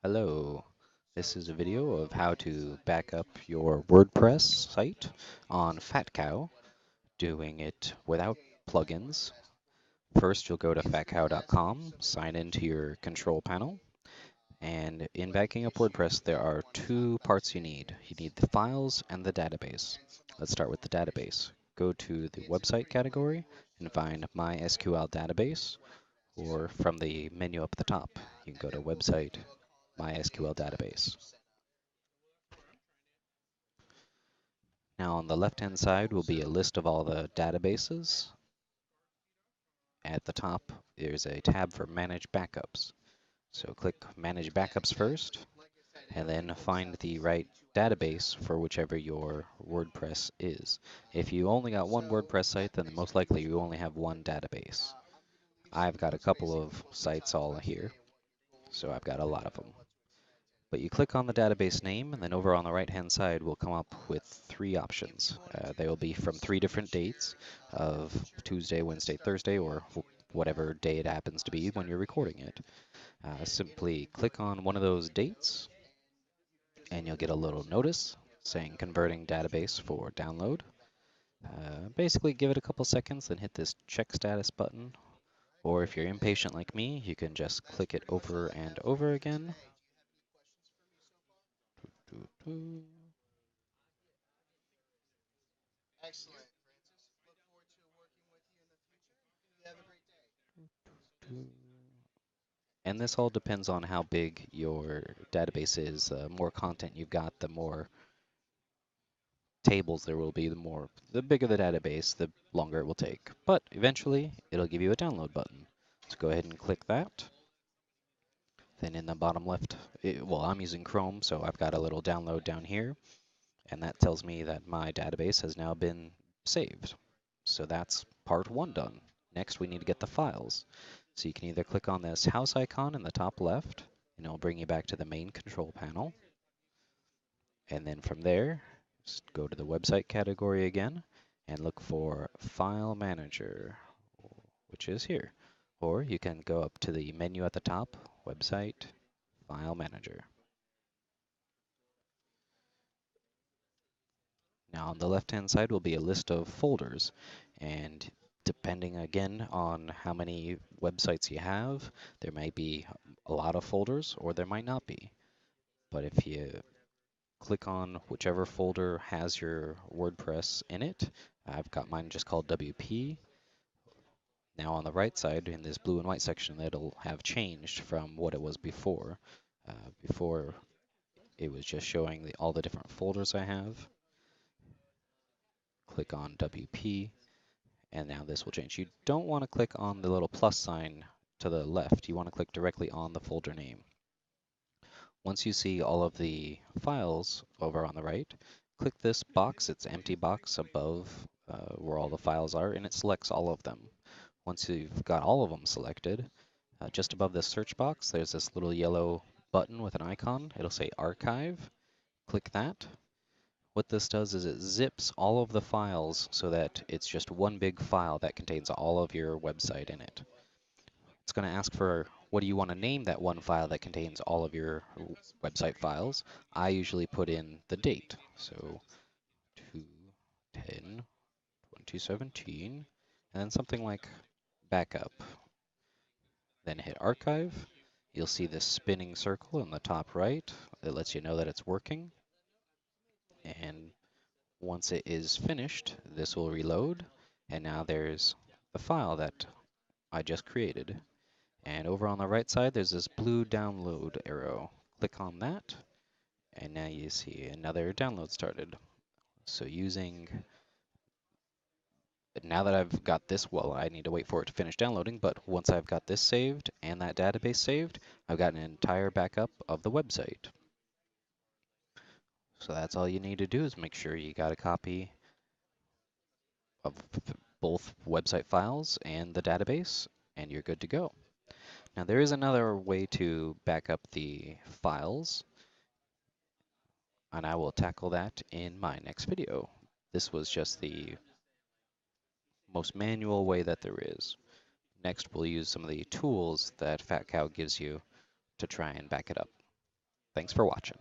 Hello, this is a video of how to back up your WordPress site on FatCow, doing it without plugins. First, you'll go to fatcow.com, sign into your control panel, and in backing up WordPress, there are two parts you need. You need the files and the database. Let's start with the database. Go to the website category and find MySQL database, or from the menu up at the top, you can go to website MySQL database. Now on the left-hand side will be a list of all the databases. At the top, there's a tab for Manage Backups. So click Manage Backups first, and then find the right database for whichever your WordPress is. If you only got one WordPress site, then most likely you only have one database. I've got a couple of sites all here, so I've got a lot of them. But you click on the database name, and then over on the right-hand side will come up with three options. They will be from three different dates of Tuesday, Wednesday, Thursday, or whatever day it happens to be when you're recording it. Simply click on one of those dates, and you'll get a little notice saying converting database for download. Basically give it a couple seconds, then hit this check status button. Or if you're impatient like me, you can just click it over and over again. Doo -doo. And this all depends on how big your database is. The more content you've got, the more tables there will be, the bigger the database, the longer it will take. But eventually, it'll give you a download button. So go ahead and click that. Then in the bottom left, well, I'm using Chrome, so I've got a little download down here, and that tells me that my database has now been saved. So that's part one done. Next, we need to get the files. So you can either click on this house icon in the top left, and it'll bring you back to the main control panel. And then from there, just go to the website category again and look for File Manager, which is here. Or you can go up to the menu at the top, Website, File Manager. Now on the left-hand side will be a list of folders, and depending again on how many websites you have, there might be a lot of folders or there might not be. But if you click on whichever folder has your WordPress in it, I've got mine just called WP. Now on the right side in this blue and white section, it'll have changed from what it was before. Before it was just showing all the different folders I have. Click on WP, and now this will change. You don't want to click on the little plus sign to the left. You want to click directly on the folder name. Once you see all of the files over on the right, click this box. It's an empty box above where all the files are, and it selects all of them. Once you've got all of them selected, just above this search box, there's this little yellow button with an icon. It'll say Archive. Click that. What this does is it zips all of the files so that it's just one big file that contains all of your website in it. It's going to ask for what do you want to name that one file that contains all of your website files. I usually put in the date, so 2/10/2017, and then something like backup. Then hit archive. You'll see this spinning circle in the top right. It lets you know that it's working. And once it is finished, this will reload, and now there's the file that I just created. And over on the right side, there's this blue download arrow. Click on that, and now you see another download started. So now that I've got this, well, I need to wait for it to finish downloading, but once I've got this saved and that database saved, I've got an entire backup of the website. So that's all you need to do is make sure you got a copy of both website files and the database, and you're good to go. Now there is another way to back up the files, and I will tackle that in my next video. This was just the most manual way that there is. Next, we'll use some of the tools that FatCow gives you to try and back it up. Thanks for watching.